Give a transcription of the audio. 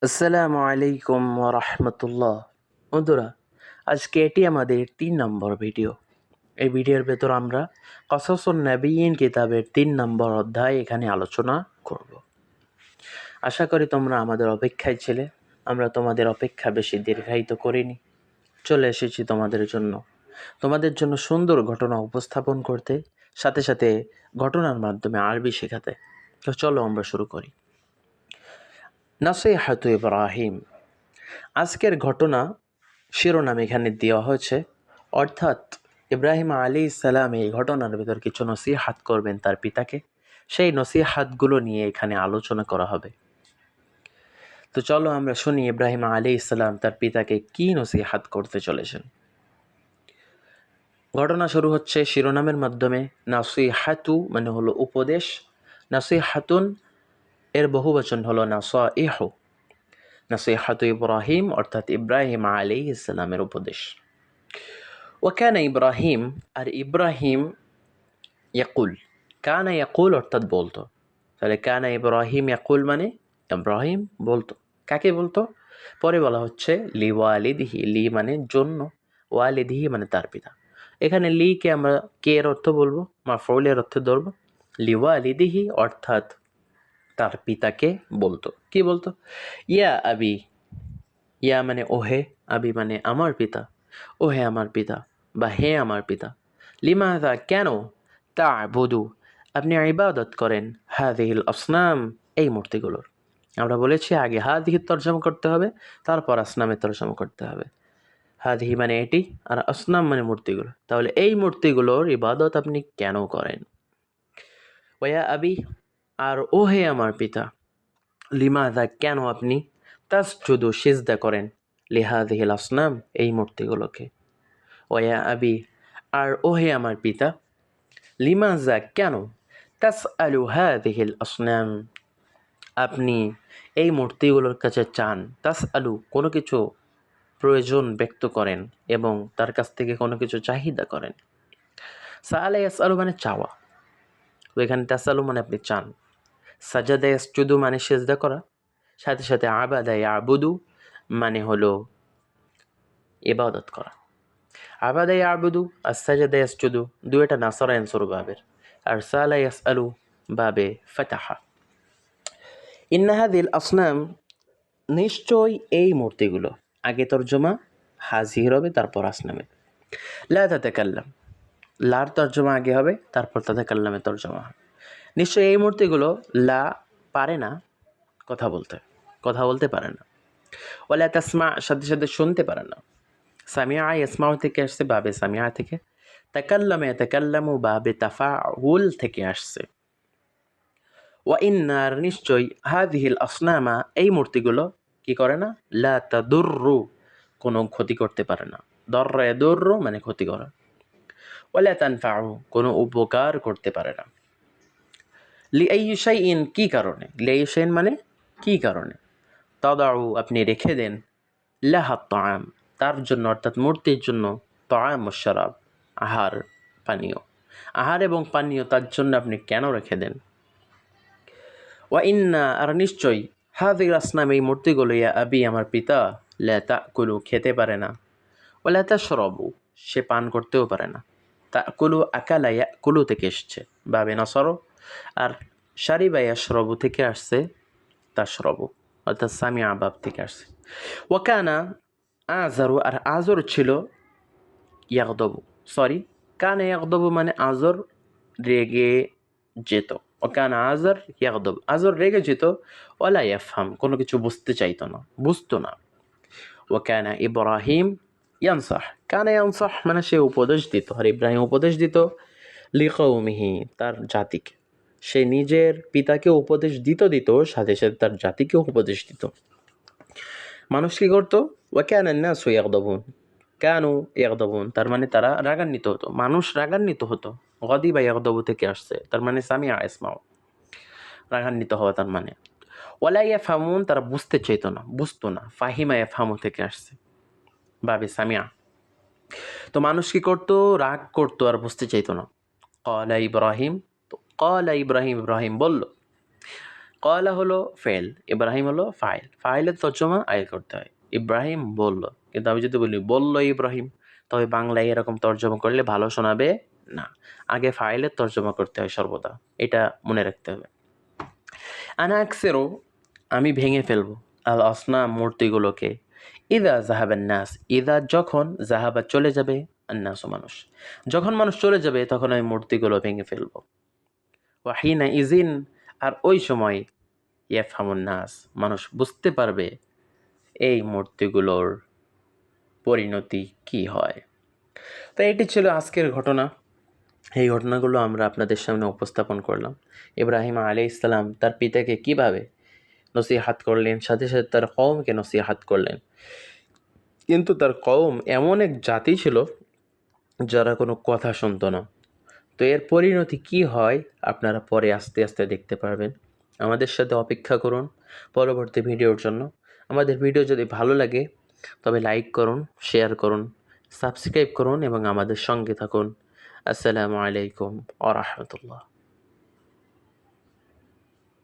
আসসালামু আলাইকুম ওরহমতুল্লাহ। বন্ধুরা, আজকে এটি আমাদের 3 নম্বর ভিডিও। এই ভিডিওর ভেতর আমরা কসসুন নবিয়্যিন কিতাবের 3 নম্বর অধ্যায় এখানে আলোচনা করব। আশা করি তোমরা আমাদের অপেক্ষায় ছিলে। আমরা তোমাদের অপেক্ষা বেশি দীর্ঘায়িত করিনি, চলে এসেছি তোমাদের জন্য সুন্দর ঘটনা উপস্থাপন করতে, সাথে সাথে ঘটনার মাধ্যমে আরবি শেখাতে। তো চলো আমরা শুরু করি। নাসিহাতু ইব্রাহিম। আজকের ঘটনা শিরোনাম এখানে দেওয়া হয়েছে, অর্থাৎ ইব্রাহিম আলাইহিস সালাম এই ঘটনার ভিতর কিছু নসিহাত করবেন তার পিতাকে। সেই নসিহাতগুলো নিয়ে এখানে আলোচনা করা হবে। তো চলো আমরা শুনি ইব্রাহিম আলাইহিস সালাম তার পিতাকে কি নসিহাত করতে চলেছেন। ঘটনা শুরু হচ্ছে শিরোনামের মাধ্যমে। নাসিহাতু মানে হলো উপদেশ, নাসিহাতুন এর বহুবচন হলো নাসাইহু। নাসিহাতু ইব্রাহিম অর্থাৎ ইব্রাহিম আলাইহিস সালামের উপদেশ। ওয়াকানা ইব্রাহিম, আর ইব্রাহিম ইয়াকুল, কানা ইয়াকুল অর্থাৎ বলতো। তাহলে কানা ইব্রাহিম ইয়াকুল মানে ইব্রাহিম বলতো। কাকে বলতো? পরে বলা হচ্ছে লি ওয়ালিদিহি, লি মানে জন্য, ওয়ালিদিহি মানে তার পিতা। এখানে লি কে আমরা কে এর অর্থ বলবো, মাফউলের অর্থ ধরবো। লি ওয়ালিদিহি অর্থাৎ তার পিতাকে বলতো। কি বলতো? ইয়া আবি, ইয়া মানে ওহে, আবি মানে আমার পিতা, ওহে আমার পিতা বা হে আমার পিতা। লিমাযা কেন, তা'বুদু আপনি ইবাদত করেন, হাযিহিল আসনাম এই মূর্তিগুলোর। আমরা বলেছি আগে হাযিহি তরজমা করতে হবে, তারপর আসনামের তরজমা করতে হবে। হাযিহি মানে এটি, আর আসনাম মানে মূর্তিগুলো। তাহলে এই মূর্তিগুলোর ইবাদত আপনি কেন করেন? ওয়া আবি আর ওহে আমার পিতা, লিমাযা কেন আপনি, তাসজুদু সিজদা করেন, লিহাযিহিল আসনাম এই মূর্তিগুলোকে। ওয়া আবি আর ওহে আমার পিতা, লিমাযা কেন, তাসআলু হাযিহিল আসনাম আপনি এই মূর্তিগুলোর কাছে চান, তাসআলু কোনো কিছু প্রয়োজন ব্যক্ত করেন এবং তার কাছ থেকে কোনো কিছু চাহিদা করেন। সাআলা ইয়াসআলু মানে চাওয়া, তো এখানে তাসআলু মানে আপনি চান। সাজাদা ইয়াসজুদু মানে সিজদা করা, সাথে সাথে আবাদা ইয়াবুদু মানে হলো ইবাদত করা। আবাদা ইয়াবুদু আর সাজাদা ইয়াসজুদু দুইটা নাসরা ইয়ানসুরু বাবের, আর সাআলা ইয়াসআলু বাবে ফাতাহা। ইন্না হাযিহিল আসনাম নিশ্চয় এই মূর্তিগুলো, আগে তর্জমা হাজির হবে তারপর আসনামে। লা তাতাকাল্লাম, লার তর্জমা আগে হবে তারপর তাতাকাল্লামের তর্জমা হবে। নিশ্চয় এই মূর্তিগুলো লা পারে না কথা বলতে, কথা বলতে পারে না। ওয়ালা তাসমা সাথে সাথে শুনতে পারে না। সামিআ ইয়াসমাউ থেকে আসছে বাবে সামিআ থেকে। তাকাল্লামা ইয়াতাকাল্লামু বাবে তাফাউল থেকে আসছে। ওয়া ইন্না নিশ্চয় হাযিহিল আসনামা এই মূর্তিগুলো কি করে না, লা তাদুররু কোনো ক্ষতি করতে পারে না। দররা ইয়াদুররু মানে ক্ষতি করা। ওয়ালা তানফাউ কোনো উপকার করতে পারে না। লিআইয়ি শাইইন কি কারণে, লিআইয়ি শাইইন মানে কি কারণে, তাদাউ আপনি রেখে দেন, লাহা তাআম তার জন্য অর্থাৎ মূর্তির জন্য, তাআম ওয়া শারাব আহার পানীয়, আহার এবং পানীয় তার জন্য আপনি কেন রেখে দেন। ওয়া ইন্না আর নিশ্চয়ই, হাযিহিল আসনাম এই মূর্তিগুলো, ইয়া আবি আমার পিতা, লা তাকুলু খেতে পারে না, ওয়া লা তাশরাবু সে পান করতেও পারে না। তাকুলু আকালা ইয়াকুলু থেকে এসছে বাবে নাসর, আর শারিবা ইয়াশরাবু থেকে আসছে তাশরাবু, অর্থাৎ সামিআ বাব থেকে আসছে। ওয়া কানা আযরু আর আযর ছিল, ইয়াগদাবু সরি কানা ইয়াগদাবু মানে আযর রেগে যেত। ওকানা আযর ইয়াগদাব আযর রেগে যেত। ওয়ালা ইয়াফহাম কোনো কিছু বুঝতে চাইতো না, বুঝতো না। ওয়াকানা ইব্রাহিম ইয়ানসাহ, কানা ইয়ানসাহ মানে সে উপদেশ দিত, আর ইব্রাহিম উপদেশ দিত লিকৌমিহি তার জাতিকে। সে নিজের পিতাকে উপদেশ দিত, সাথে সাথে তার জাতিকেও উপদেশ দিত। মানুষ কি করতো? ওয়াকানা নাসু ইয়াগদাবুন, কানু ইয়াগদাবুন তার মানে তারা রাগান্বিত হতো, মানুষ রাগান্বিত হতো। গদিবা ইয়াগদাবু থেকে আসছে, তার মানে সামিআ ইসমাউ রাগান্বিত হওয়া তার মানে। ওয়ালা ইয়াফহামুন তারা বুঝতে চাইতো না, বুঝতো না। ফাহিমা ইয়াফহামু থেকে আসছে বাবে সামিআ। তো মানুষ কি করতো? রাগ করতো আর বুঝতে চাইতো না। ক্বালা ইব্রাহিম, তো ক্বালা ইব্রাহিম, ইব্রাহিম বলল। কলা হলো ফেল, ইব্রাহিম হলো ফাইল। ফাইলের তর্জমা আগে করতে হয়। ইব্রাহিম বলল, কিন্তু আমি যদি বলি বলল ইব্রাহিম, তবে বাংলায় এরকম তর্জমা করলে ভালো শোনাবে না। আগে ফাইলের তর্জমা করতে হয় সর্বদা, এটা মনে রাখতে হবে। আনা আকসেরো, আমি ভেঙে ফেলবো, আল আসনাম, মূর্তিগুলোকে। ইদা জাহাবেন নাস, ইদা যখন, জাহাবা চলে যাবে, আন্নাস মানুষ, যখন মানুষ চলে যাবে তখন আমি মূর্তিগুলো ভেঙে ফেলবো। ওয়াহিনা ইজিন, আর ওই সময়, ইয়াফহামুন নাস, মানুষ বুঝতে পারবে এই মূর্তিগুলোর পরিণতি কি হয়। তো এটি ছিল আজকের ঘটনা। এই ঘটনাগুলো আমরা আপনাদের সামনে উপস্থাপন করলাম। ইব্রাহিম আলাইহিস সালাম তার পিতাকে কিভাবে নসিহাত করলেন, সাথে সাথে তার কওমকে নসিহাত করলেন। কিন্তু তার কওম এমন এক জাতি ছিল যারা কোনো কথা শুনতো না। তো এর পরিণতি কি হয় আপনারা পরে আস্তে আস্তে দেখতে পারবেন। আমাদের সাথে অপেক্ষা করুন পরবর্তী ভিডিওর জন্য। আমাদের ভিডিও যদি ভালো লাগে তবে লাইক করুন, শেয়ার করুন, সাবস্ক্রাইব করুন এবং আমাদের সঙ্গে থাকুন। আসসালামু আলাইকুম ওয়া রাহমাতুল্লাহ।